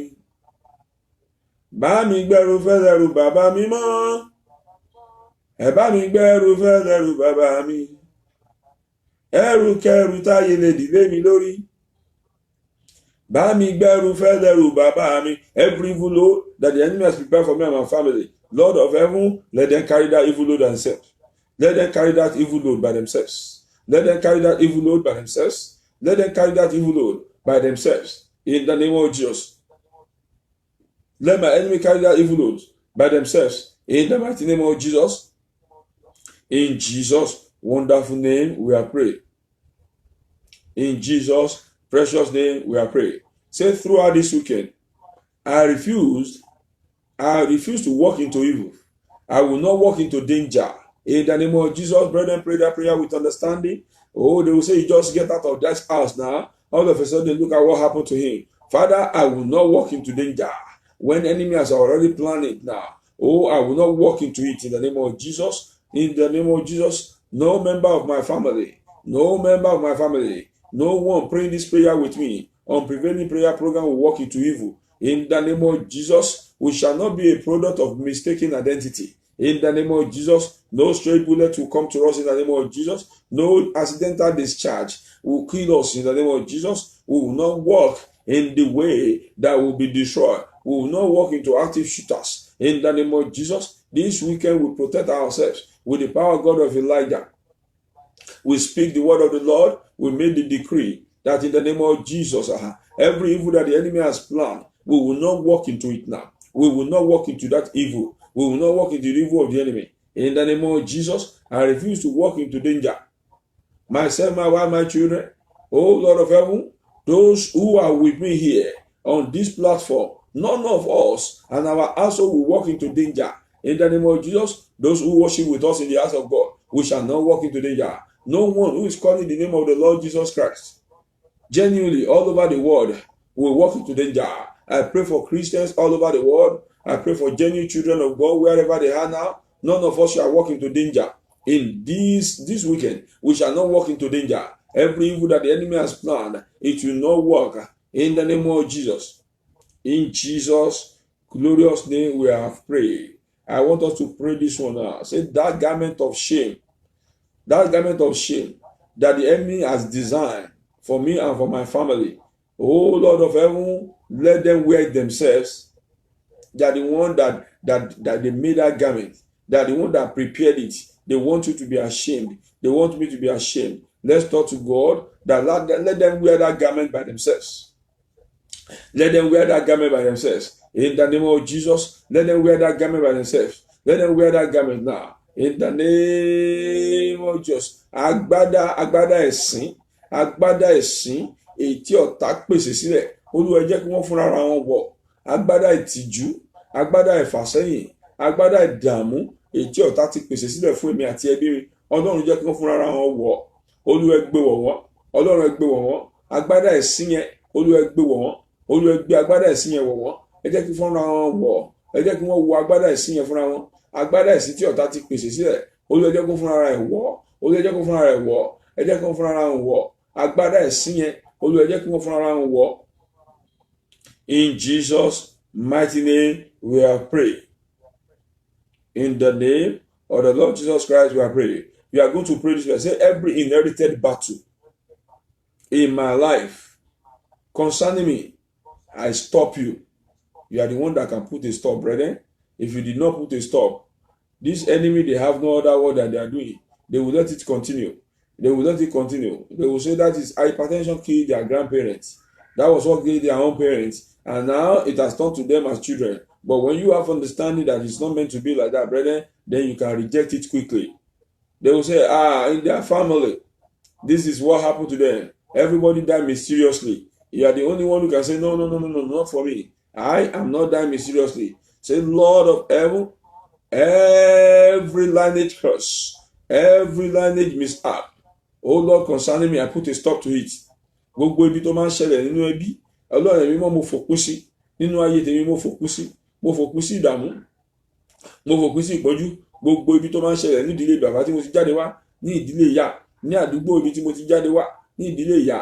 Bá mi gbẹ́rù fẹ́ lẹ́rù bàbá mi mọ́. Ẹ bá mi gbẹ́rù fẹ́ lẹ́rù bàbá mi. Ẹrù kẹrù táyé lè dìlé mi lórí. Bá mi gbẹ́rù fẹ́ lẹ́rù bàbá mi. Every evil load that the enemy has prepared for me and my family, Lord of heaven, let them carry that evil load themselves. Let them carry that evil load by themselves. Let them carry that evil load by themselves. Let them carry that evil load by themselves. In the name of Jesus. Let my enemy carry that evil load by themselves. In the mighty name of Jesus. In Jesus' wonderful name, we are praying. In Jesus' precious name, we are praying. Say throughout this weekend, I refuse to walk into evil. I will not walk into danger. In the name of Jesus, brethren, pray that prayer with understanding. Oh, they will say, you just get out of that house now. All of a sudden, look at what happened to him. Father, I will not walk into danger. When enemy has already planned it now. Oh, I will not walk into it in the name of Jesus. In the name of Jesus, no member of my family, no one praying this prayer with me on prevailing prayer program will walk into evil. In the name of Jesus, we shall not be a product of mistaken identity. In the name of Jesus, no stray bullet will come to us in the name of Jesus. No accidental discharge will kill us in the name of Jesus. We will not walk in the way that will be destroyed. We will not walk into active shooters. In the name of Jesus, this weekend we protect ourselves with the power of God of Elijah. We speak the word of the Lord. We made the decree that in the name of Jesus, every evil that the enemy has planned, we will not walk into it now. We will not walk into that evil. We will not walk into the evil of the enemy. In the name of Jesus, I refuse to walk into danger. Myself, my wife, my children, oh Lord of heaven, those who are with me here on this platform, none of us and our household will walk into danger. In the name of Jesus, those who worship with us in the house of God, we shall not walk into danger. No one who is calling the name of the Lord Jesus Christ, genuinely all over the world, will walk into danger. I pray for Christians all over the world. I pray for genuine children of God wherever they are now. None of us shall walk into danger. In this weekend, we shall not walk into danger. Every evil that the enemy has planned, it will not work. In the name of Jesus. In Jesus' glorious name we have prayed. I want us to pray this one now. Say that garment of shame that the enemy has designed for me and for my family. Oh Lord of heaven, let them wear it themselves. They are the one that they made that garment. They are the one that prepared it. They want you to be ashamed. They want me to be ashamed. Let's talk to God that let them wear that garment by themselves. Let them wear that garment by themselves. In the name of Jesus, let them wear that garment by themselves. Let them wear that garment now. In the name of Jesus. Agbádá ẹ̀sín, èyí tí ọ̀tá pèsè sílẹ̀. Olúwa jẹ́ kí wọ́n fúnra ra wọn wọ̀. Agbádá ìtìjú, agbádá ìfàsẹ́yìn, agbádá ìdààmú, èyí tí ọ̀tá ti pèsè sílẹ̀ fún èmi àti ẹbí mi. Ọlọ́run jẹ́ kí wọ́n fúnra ra wọn wọ̀. Olúwa gbé wọ̀ wọ́n. Ọlọ́run gbé wọ̀ wọ́n. Agbádá ẹ̀sín yẹn, Olúwa gbé wọ̀ wọ́n. Olúwa gbé agbádá ẹ̀sín yẹn wọ̀ wọ́n. Ẹ jẹ́ kí fúnra wọn wọ̀. Ẹ jẹ́ kí wọ́n wọ agbádá ẹ̀sín yẹn fúnra wọn. Agbádá ẹ̀sín tí ọ̀tá ti pèsè sílẹ̀. Olúwa jẹ́ kó fúnra rẹ̀ wọ̀. Olúwa jẹ́ kó fúnra rẹ̀ wọ̀. Ẹ jẹ́ kí wọ́n fúnra rẹ̀ wọ̀. Agbádá ẹ̀sín yẹn, Olúwa jẹ́ kí wọ́n fúnra rẹ̀ wọ̀. In Jesus' mighty name we have prayed. In the name of the Lord Jesus Christ we are praying. We are going to pray this way. Say every inherited battle in my life concerning me, I stop you. You are the one that can put a stop, brethren. If you did not put a stop, this enemy, they have no other word that they are doing. They will let it continue. They will let it continue. They will say that is hypertension killed their grandparents. That was what gave their own parents. And now it has turned to them as children. But when you have understanding that it's not meant to be like that, brethren, then you can reject it quickly. They will say, in their family, this is what happened to them. Everybody died mysteriously. You are the only one who can say, no, not for me. I am not dying mysteriously. Say, Lord of heaven, every lineage curse, every lineage mishap, oh Lord, concerning me, I put a stop to it. Gbogbo ibi tó máa ń ṣẹlẹ̀ nínú ẹbí, Ọlọ́run ẹ̀mí mọ́ mo fòpin sí. Nínú ayé tèmi mo fòpin sí. Mo fòpin sí ìdààmú. Mo fòpin sí ìpọ́njú. Gbogbo ibi tó máa ń ṣẹlẹ̀ ní ìdílé bàbá tí mo ti jáde wá, ní ìdílé ìyá, ní àdúgbò ibi tí mo ti jáde wá, ní ìdílé ìyá,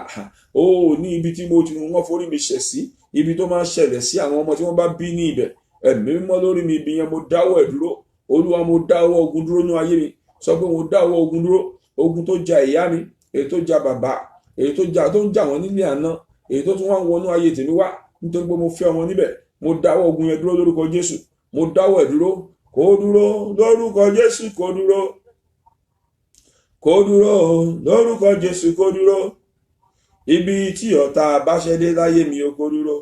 ní ibi tí mo ti wọ́n forí mi ṣẹ̀ sí, ibi tó máa ń ṣẹlẹ̀ sí àwọn ọmọ tí wọ́n bá bí ní ibẹ̀. Ẹ̀mí mímọ́ lórí mi ibi yẹn mo dáwọ́ ẹ̀ dúró. Olúwa mo dáwọ́ ogun dúró ní ayé mi. Sọ pé mo dáwọ́ ogun dúró. Ogun tó ja ìyá mi, èyí tó ja bàbá, èyí tó ń jà wọ́n nílé àná, èyí tó tún wá ń wọnú ayé tèmi wá nítorí pé mo fẹ́ ọmọ níbẹ̀. Mo dáwọ́ ogun yẹn dúró lórúkọ Jésù. Mo dáwọ́ ẹ̀ dúró. Kó dúró lórúkọ Jésù, kó dúró. Kó dúró lórúkọ Jésù, kó dúró. Ibi tí ọ̀tá bá ṣẹ́ dé láyé mi ó kó dúró.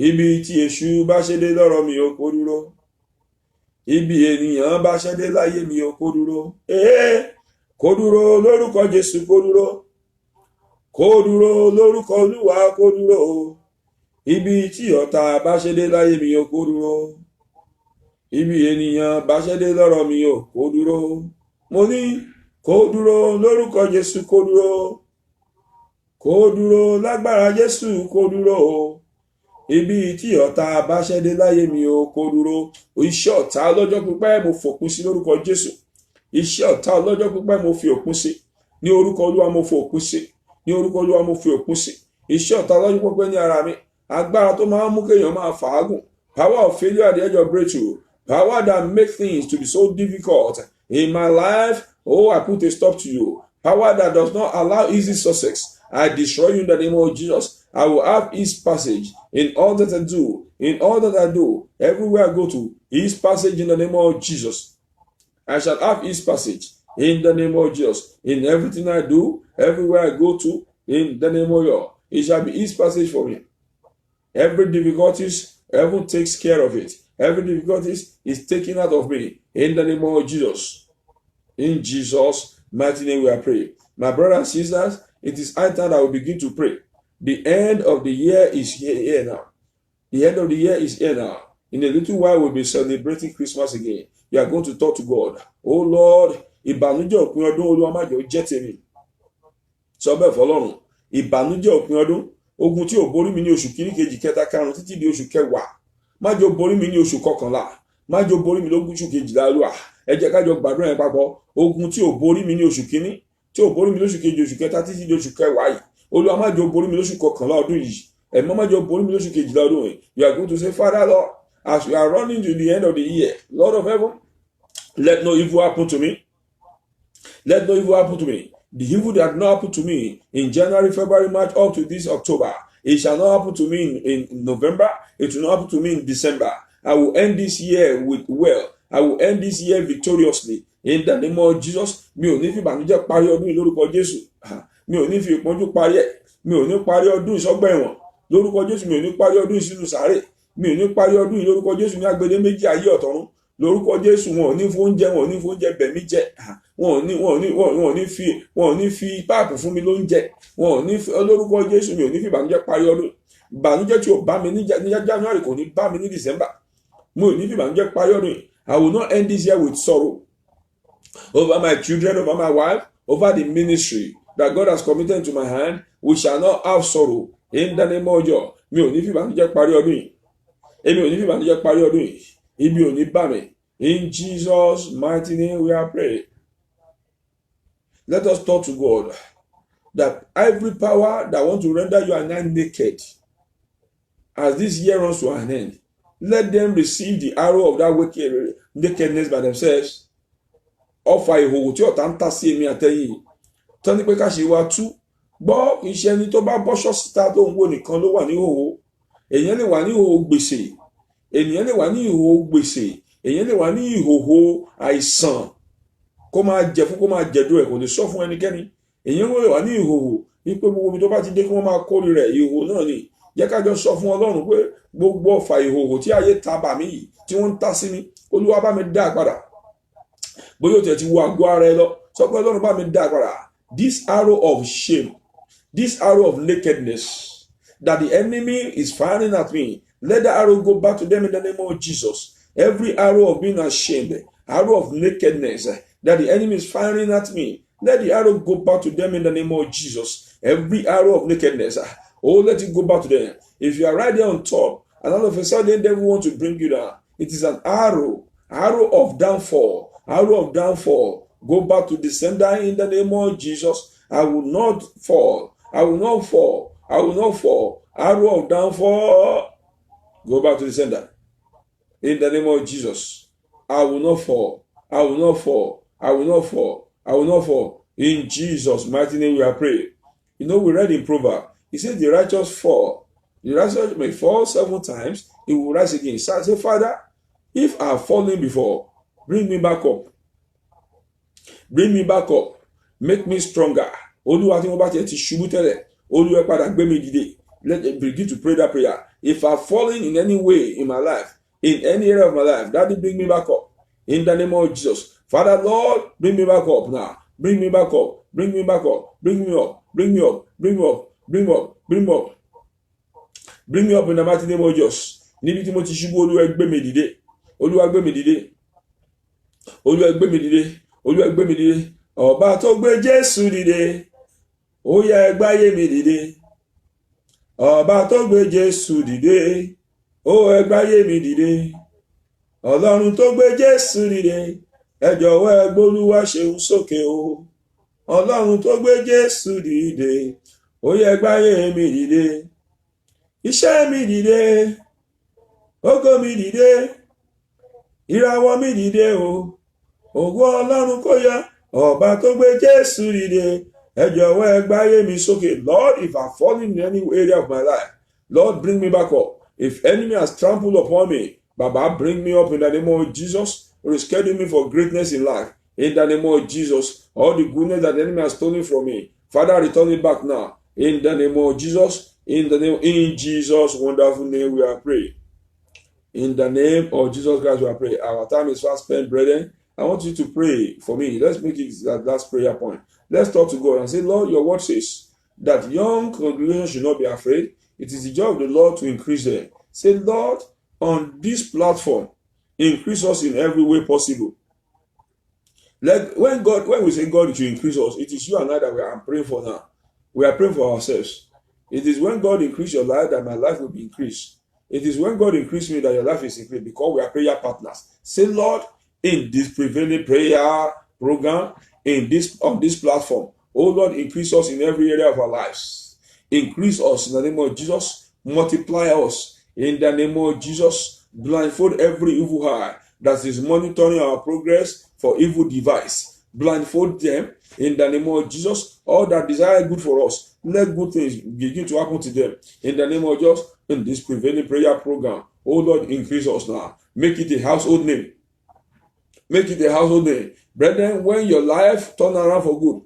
Ibi tí èṣù bá ṣẹ́ dé lọ́rọ̀ mi ó kó dúró. Ibi ènìyàn bá ṣẹ́ dé láyé mi ó kó dúró. Kó dúró lórúkọ Jésù, kó dúró. Kó dúró lórúkọ Olúwa, kó dúró. Ibi tí ọ̀tá bá ṣẹ́ dé láyé mi ó kó dúró. Ibi ènìyàn bá ṣẹ́ dé lọ́rọ̀ mi ó kó dúró. Mo ní kó dúró lórúkọ Jésù, kó dúró. Kó dúró lágbára Jésù, kó dúró. Ibi tí ọ̀tá bá ṣẹ́ dé láyé mi ó kó dúró. Iṣẹ́ ọ̀tá ọlọ́jọ́ pípẹ́ mo fòpin sí lórúkọ Jésù. Iṣẹ́ ọ̀tá ọlọ́jọ́ pípẹ́ mo fi òpin sí. Ní orúkọ Olúwa mo fi òpin sí. Ní orúkọ Olúwa mo fi òpin sí. Iṣẹ́ ọ̀tá ọlọ́jọ́ pípẹ́ ní ara mi. Agbára tó máa ń mú kéèyàn máa fàágùn. Power of failure at the edge of breakthrough. Power that makes things to be so difficult in my life. Oh, I put a stop to you. Power that does not allow easy success. I destroy you in the name of Jesus. I will have His passage in all that I do. In all that I do. Everywhere I go to. His passage in the name of Jesus. I shall have His passage in the name of Jesus. In everything I do. Everywhere I go to. In the name of God. It shall be His passage for me. Every difficulties, heaven takes care of it. Every difficulties is taken out of me. In the name of Jesus. In Jesus' mighty name we are praying. My brothers and sisters, it is high time that we begin to pray. The end of the year is here now. The end of the year is here now. In a little while, we'll be celebrating Christmas again. You are going to talk to God. Oh Lord, ìbànújẹ́ òpin ọdún Olúwa má jẹ́ ó jẹ́ tèmi. Sọ bẹ́ẹ̀ fọlọ́run. Ìbànújẹ́ òpin ọdún, ogun tí ò borí mi ní oṣù kìíní kejì kẹta karùn-ún títí di oṣù kẹwàá. Má jẹ́ ó borí mi ní oṣù kọkànlá. Má jẹ́ ó borí mi lógún oṣù kejìlá Olúwa. Ẹ jẹ́ ká jọ gbàdúrà yẹn papọ̀. Ogun tí ò borí mi ní oṣù kìíní, tí ò borí mi lóṣù kejì, oṣù kẹta títí di oṣù kẹwàá yìí. Olúwa má jẹ́ ó borí mi lóṣù kọkànlá ọdún yìí. Ẹ̀mọ́ má jẹ́ ó borí mi lóṣù kejìlá ọdún yìí. You are going to say, Father Lord, as we are running to the end of the year, Lord of heaven, let no evil happen to me. Let no evil happen to me. The evil that not happened to me in January, February, March, up to this October, it shall not happen to me in November. It will not happen to me in December. I will end this year with well. I will end this year victoriously. In the name of Jesus, mi ò ní fi ìbànújẹ́ parí ọdún yìí lórúkọ Jésù. Mi ò ní fi ìpọ́njú parí ẹ̀. Mi ò ní parí ọdún ìsọgbà ẹ̀wọ̀n. Lórúkọ Jésù, mi ò ní parí ọdún ìsínú sàárè. Mi ò ní parí ọdún yìí lórúkọ Jésù ní agbede méjì ayé ọ̀tọ̀run. Lórúkọ Jésù, wọn ò ní fún oúnjẹ, wọn ò ní fún oúnjẹ bẹ̀mí jẹ. Wọn ò ní fi páàpù fún mi lóúnjẹ. Wọn ò ní fi lórúkọ Jésù, mi ò ní fi ìbànújẹ́ parí ọdún. Ìbànújẹ́ tí ò bá mi ní January kò ní bá mi ní December. Mo ò ní fi ìbànújẹ́ parí ọdún yìí. I will not end this year with sorrow. Over my children, over my wife, over the ministry that God has committed to my hand, we shall not have sorrow. In the name of God. Mi ò ní fi ìbànújẹ́ parí ọdún yìí. Èmi ò ní fi ìbànújẹ́ parí ọdún yìí. Ibi ò ní bá mi. In Jesus' mighty name we are praying. Let us talk to God that every power that want to render you and I naked, as this year runs to an end, let them receive the arrow of that wicked nakedness by themselves. Ọfà ìhòòhò tí ọ̀tá ń tà sí èmi àtẹ̀yìn. Tán ní pé ká ṣe wá tú. Gbọ́ iṣẹ́ ẹni tó bá bọ́ṣọ́ síta tó ń wò nìkan ló wà ní ìhòòhò. Èèyàn lè wà ní ìhòòhò gbèsè. Ènìyàn lè wà ní ìhòòhò gbèsè. Èèyàn lè wà ní ìhòòhò àìsàn. Kó máa jẹ fún kó máa jẹ̀dọ̀ ẹ̀ kò lè sọ fún ẹnikẹ́ni. Èèyàn lè wà ní ìhòòhò wípé gbogbo omi tó bá ti dé kí wọ́n máa kórè rẹ̀ ìhòòhò náà ni. Jẹ́ ká jọ sọ fún Ọlọ́run pé gbogbo ọfà ìhòòhò tí ayé ta bà mí yìí tí wọ́n ń ta sí mi, Olúwa bá mi dá padà. Bóyá o tẹ̀ ti wo àgọ́ ara ẹ lọ, sọ pé Ọlọ́run bá mi dá padà. This arrow of shame, this arrow of nakedness that the enemy is firing at me, let the arrow go back to them in the name of Jesus. Every arrow of being ashamed, arrow of nakedness that the enemy is firing at me, let the arrow go back to them in the name of Jesus. Every arrow of nakedness, oh, let it go back to them. If you are right there on top, and all of a sudden the devil wants to bring you down, it is an arrow of downfall, arrow of downfall. Go back to the sender in the name of Jesus. I will not fall. I will not fall. I will not fall. Arrow of downfall. Go back to the sender. In the name of Jesus. I will not fall. I will not fall. I will not fall. I will not fall. In Jesus' mighty name we are praying. You know, we read in Proverbs. He said the righteous fall. The righteous may fall 7 times. He will rise again. So I say, Father, if I have fallen before, bring me back up. Bring me back up. Make me stronger. Olúwa tí mo bá ti ṣubú tẹ́lẹ̀, Olúwa padà gbé mi dìde. Let me begin to pray that prayer. If I've fallen in any way in my life, in any area of my life, Daddy, bring me back up. In the name of Jesus. Father, Lord, bring me back up now. Bring me back up. Bring me back up. Bring me up. Bring me up. Bring me up. Bring me up. Bring me up. Bring me up in the mighty name of Jesus. Níbi tí mo ti ṣubú, Olúwa gbé mi dìde. Olúwa gbé mi dìde. Olúwa gbé mi dìde. Olúwa gbé mi dìde. Ọba tó gbé Jésù dìde. Ó yá gbáyé mi dìde. Ọba tó gbé Jésù dìde. Ó yá gbáyé mi dìde. Ọlọ́run tó gbé Jésù dìde. Ẹ jọ̀wọ́ ẹ gbólúwa ṣeun sókè o. Ọlọ́run tó gbé Jésù dìde. Ó yá gbáyé mi dìde. Iṣẹ́ mi dìde. Ògo mi dìde. Ìràwọ̀ mi dìde o. Ògo Ọlọ́run kó yọ. Ọba tó gbé Jésù dìde. Ẹ jọ̀wọ́ ẹ gbáyé mi sókè. Lord, if I've fallen in any area of my life, Lord, bring me back up. If enemy has trampled upon me, Baba, bring me up in the name of Jesus. Reschedule me for greatness in life. In the name of Jesus. All the goodness that the enemy has stolen from me, Father, return it back now. In the name of Jesus. In Jesus' wonderful name we are praying. In the name of Jesus Christ we are praying. Our time is fast spent, brethren. I want you to pray for me. Let's make it that last prayer point. Let's talk to God and say, Lord, your word says that young congregation should not be afraid. It is the job of the Lord to increase them. Say, Lord, on this platform, increase us in every way possible. Like when we say God should increase us, it is you and I that we are praying for now. We are praying for ourselves. It is when God increase your life that my life will be increased. It is when God increase me that your life is increased, because we are prayer partners. Say, Lord, in this prevailing prayer program, on this platform, oh Lord, increase us in every area of our lives. Increase us in the name of Jesus. Multiply us in the name of Jesus. Blindfold every evil eye that is monitoring our progress for evil device. Blindfold them in the name of Jesus. All that desire good for us, let good things begin to happen to them in the name of Jesus. In this prevailing prayer program, oh Lord, increase us now. Make it a household name. Make it a household name. Brethren, when your life turn around for good,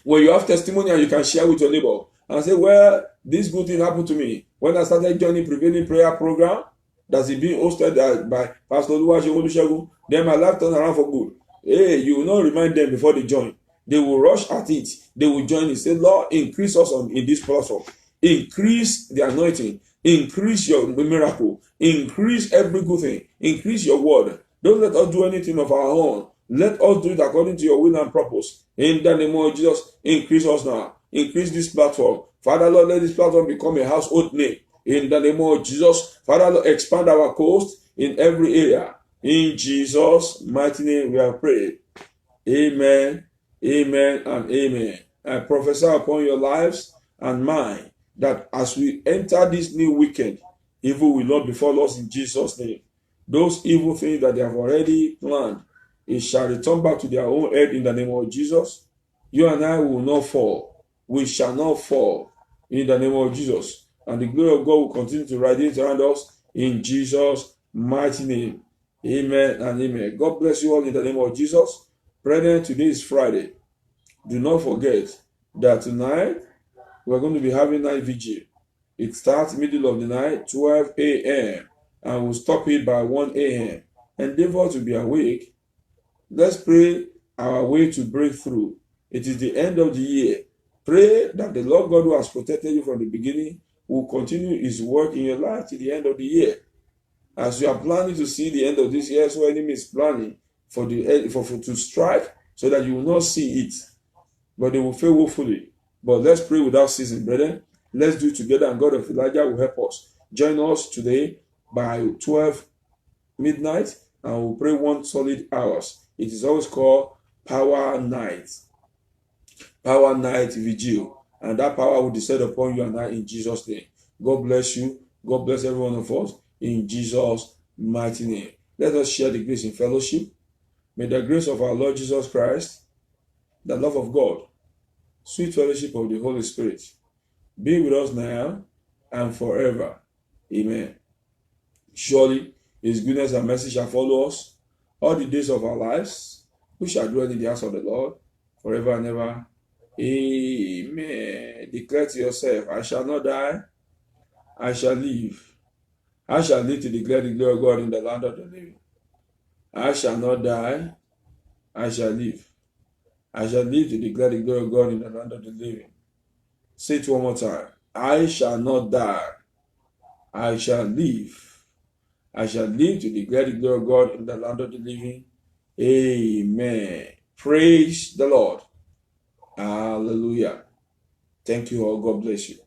when you have testimony and you can share with your neighbor and say, well, this good thing happened to me when I started joining prevailing prayer program that's being hosted by Pastor Oluwasegun, then my life turned around for good. Hey, you will not remind them before they join. They will rush at it. They will join it. Say, Lord, increase us in this platform. Increase the anointing. Increase your miracle. Increase every good thing. Increase your word. Don't let us do anything of our own. Let us do it according to your will and purpose. In the name of Jesus, increase us now. Increase this platform. Father, Lord, let this platform become a household name. In the name of Jesus, Father, Lord, expand our coast in every area. In Jesus' mighty name we have prayed. Amen, amen, and amen. I prophesy upon your lives and mine that as we enter this new weekend, evil will not befall us in Jesus' name. Those evil things that they have already planned, it shall return back to their own head in the name of Jesus. You and I will not fall. We shall not fall in the name of Jesus. And the glory of God will continue to radiate around us in Jesus' mighty name. Amen and amen. God bless you all in the name of Jesus. Brethren, today is Friday. Do not forget that tonight we're going to be having night vigil. It starts middle of the night, 12 a.m., and we'll stop it by 1 a.m. Endeavor to be awake. Let's pray our way to breakthrough. It is the end of the year. Pray that the Lord God who has protected you from the beginning will continue his work in your life till the end of the year. As you are planning to see the end of this year, so enemy is planning for to strike so that you will not see it, but they will fail woefully. But let's pray without ceasing, brethren. Let's do it together, and God of Elijah will help us. Join us today by 12 midnight, and we'll pray 1 solid hours. It is always called Power Night. Power Night Vigil. And that power will descend upon you and I in Jesus' name. God bless you. God bless every one of us in Jesus' mighty name. Let us share the grace in fellowship. May the grace of our Lord Jesus Christ, the love of God, sweet fellowship of the Holy Spirit be with us now and forever. Amen. Surely his goodness and mercy shall follow us all the days of our lives. We shall dwell in the house of the Lord forever and ever. Amen. Declare to yourself, I shall not die, I shall live. I shall live to declare the glory of God in the land of the living. I shall not die, I shall live. I shall live to declare the glory of God in the land of the living. Say it one more time. I shall not die, I shall live. I shall live to declare the glory of God in the land of the living. Amen. Praise the Lord. Hallelujah. Thank you all. God bless you.